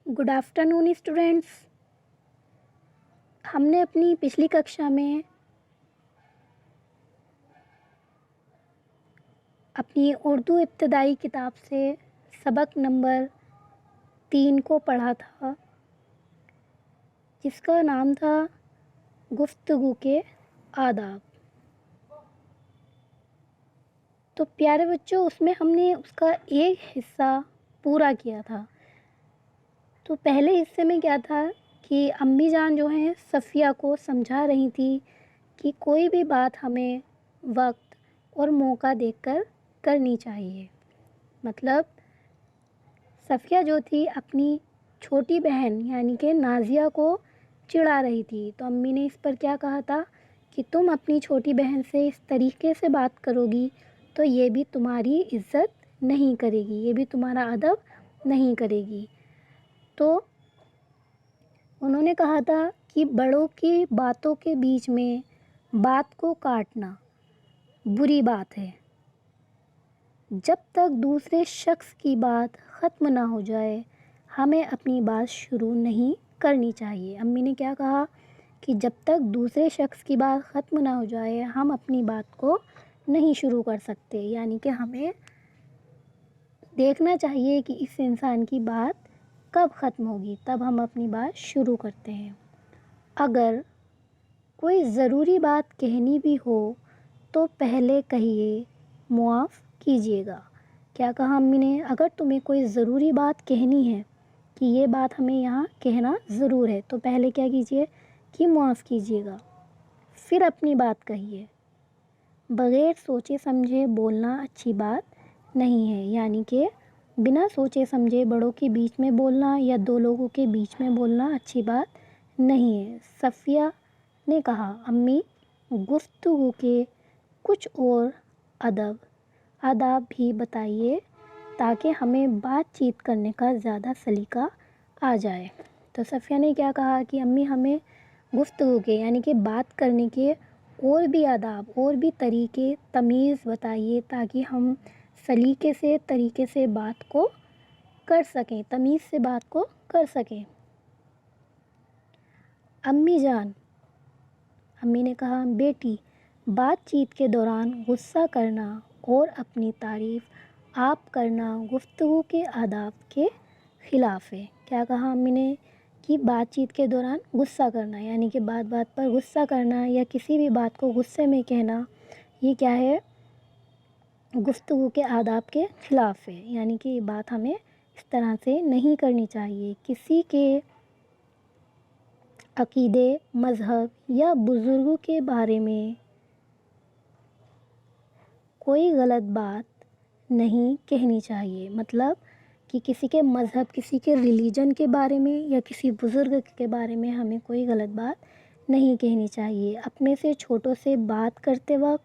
Good afternoon students. हमने अपनी पिछली कक्षा में अपनी उर्दू इब्तदाई किताब से सबक नंबर 3 को पढ़ा था, जिसका नाम था गुफ्तगू के आदाब। तो प्यारे बच्चों, उसमें हमने उसका एक हिस्सा पूरा किया था। तो पहले हिस्से में क्या था कि अम्मी जान जो हैं सफ़िया को समझा रही थी कि कोई भी बात हमें वक्त और मौका देखकर करनी चाहिए। मतलब सफ़िया जो थी अपनी छोटी बहन यानी कि नाज़िया को चिढ़ा रही थी। तो अम्मी ने इस पर क्या कहा था कि तुम अपनी छोटी बहन से इस तरीके से बात करोगी तो ये भी तुम्हारी इज़्ज़त नहीं करेगी, ये भी तुम्हारा अदब नहीं करेगी। तो उन्होंने कहा था कि बड़ों की बातों के बीच में बात को काटना बुरी बात है। जब तक दूसरे शख्स की बात ख़त्म ना हो जाए हमें अपनी बात शुरू नहीं करनी चाहिए। अम्मी ने क्या कहा कि जब तक दूसरे शख्स की बात ख़त्म ना हो जाए हम अपनी बात को नहीं शुरू कर सकते। यानी कि हमें देखना चाहिए कि इस इंसान की बात कब ख़त्म होगी, तब हम अपनी बात शुरू करते हैं। अगर कोई ज़रूरी बात कहनी भी हो तो पहले कहिए, मुआफ़ कीजिएगा। क्या कहा अम्मी ने? अगर तुम्हें कोई ज़रूरी बात कहनी है कि ये बात हमें यहाँ कहना ज़रूर है तो पहले क्या कीजिए कि मुआफ़ कीजिएगा, फिर अपनी बात कहिए। बग़ैर सोचे समझे बोलना अच्छी बात नहीं है। यानी कि बिना सोचे समझे बड़ों के बीच में बोलना या दो लोगों के बीच में बोलना अच्छी बात नहीं है। सफ़िया ने कहा, अम्मी गुफ्तगू के कुछ और आदाब भी बताइए ताकि हमें बातचीत करने का ज़्यादा सलीका आ जाए। तो सफ़िया ने क्या कहा कि अम्मी हमें गुफ्तगू के यानी कि बात करने के और भी आदाब और भी तरीके तमीज़ बताइए ताकि हम सलीके से तरीके से बात को कर सकें, तमीज़ से बात को कर सकें। अम्मी जान, अम्मी ने कहा, बेटी बातचीत के दौरान गुस्सा करना और अपनी तारीफ़ आप करना गुफ्तगू के आदाब के ख़िलाफ़ है। क्या कहा अम्मी ने कि बातचीत के दौरान गुस्सा करना यानी कि बात बात पर गुस्सा करना या किसी भी बात को गुस्से में कहना, ये क्या है? गुफ्तगू के आदाब के ख़िलाफ़ है। यानी कि ये बात हमें इस तरह से नहीं करनी चाहिए। किसी के अक़ीदे, मज़हब या बुज़ुर्गों के बारे में कोई गलत बात नहीं कहनी चाहिए। मतलब कि किसी के मज़हब, किसी के रिलीजन के बारे में या किसी बुज़ुर्ग के बारे में हमें कोई गलत बात नहीं कहनी चाहिए। अपने से छोटों से बात करते वक्त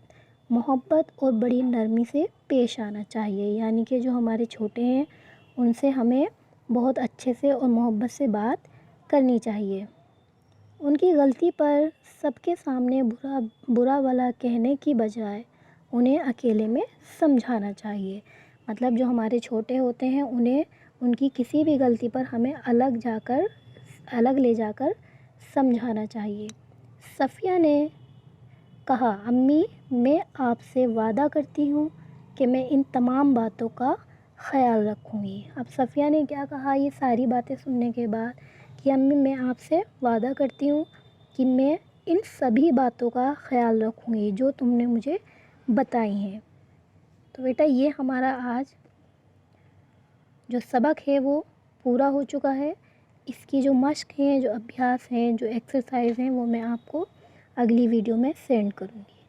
मोहब्बत और बड़ी नरमी से पेश आना चाहिए। यानी कि जो हमारे छोटे हैं उनसे हमें बहुत अच्छे से और मोहब्बत से बात करनी चाहिए। उनकी गलती पर सबके सामने बुरा भला कहने की बजाय उन्हें अकेले में समझाना चाहिए। मतलब जो हमारे छोटे होते हैं उन्हें उनकी किसी भी गलती पर हमें अलग ले जाकर समझाना चाहिए। सफ़िया ने कहा, अम्मी मैं आपसे वादा करती हूँ कि मैं इन तमाम बातों का ख़याल रखूँगी। अब सफ़िया ने क्या कहा ये सारी बातें सुनने के बाद कि अम्मी मैं आपसे वादा करती हूँ कि मैं इन सभी बातों का ख़याल रखूँगी जो तुमने मुझे बताई हैं। तो बेटा ये हमारा आज जो सबक है वो पूरा हो चुका है। इसकी जो मश्क है, जो अभ्यास हैं, जो एक्सरसाइज हैं वो मैं आपको अगली वीडियो में सेंड करूँगी।